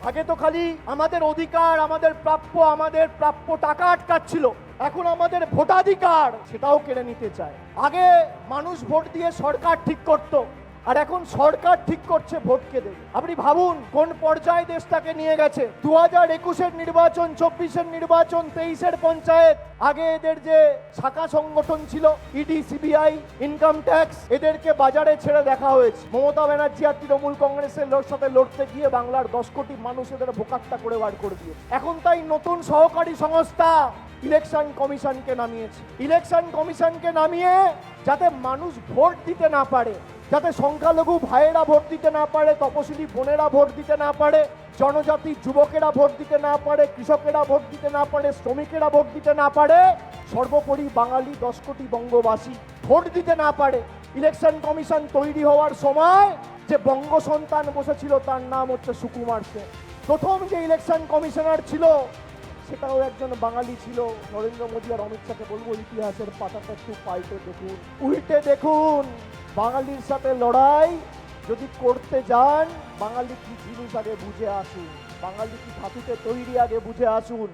আগে তো খালি আমাদের অধিকার, আমাদের প্রাপ্য টাকা আটকাচ্ছিল, এখন আমাদের ভোটাধিকার সেটাও কেড়ে নিতে চায়। আগে মানুষ ভোট দিয়ে সরকার ঠিক করত, আর এখন সরকার ঠিক করছে ভোটকে দেবে। আপনি ভাবুন কোন পর্যায়ে দেশটাকে নিয়ে গেছে। 2021-এর নির্বাচন, 24-এর নির্বাচন, 23-এর পঞ্চায়েত। আগে এদের যে শাখা সংগঠন ছিল, ইডি, সিবিআই, ইনকাম ট্যাক্স, এদেরকে বাজারে ছেড়ে দেখা হয়েছে। মমতা ব্যানার্জি আর তৃণমূল কংগ্রেসের সাথে লড়তে গিয়ে বাংলার 10 কোটি মানুষ এদের বোকাট্টা করে বার করে দিয়ে। এখন তাই নতুন সহকারী সংস্থা ইলেকশন কমিশনকে নামিয়েছে। ইলেকশন কমিশনকে নামিয়ে যাতে মানুষ ভোট দিতে না পারে, যাতে সংখ্যালঘু ভাইয়েরা ভোট দিতে না পারে, তপশিলি বোনেরা ভোট দিতে না পারে, জনজাতি যুবকেরা ভোট দিতে না পারে, কৃষকেরা ভোট দিতে না পারে, শ্রমিকেরা ভোট দিতে না পারে, সর্বোপরি বাঙালি 10 কোটি বঙ্গবাসী ভোট দিতে না পারে। ইলেকশন কমিশন তৈরি হওয়ার সময় যে বঙ্গ সন্তান বসেছিল তার নাম হচ্ছে সুকুমার সেন। প্রথম যে ইলেকশন কমিশনার ছিল সেটাও একজন বাঙালি ছিল। নরেন্দ্র মোদী আর অমিত শাহকে বলবো, ইতিহাসের পাতাটা একটু পাল্টে দেখুন, উল্টে দেখুন। বাঙালির সাথে লড়াই যদি করতে যান, বাঙালি কি জিনিস আগে বুঝে আসুন, বাঙালি কি ধাতুতে তৈরি আগে বুঝে আসুন।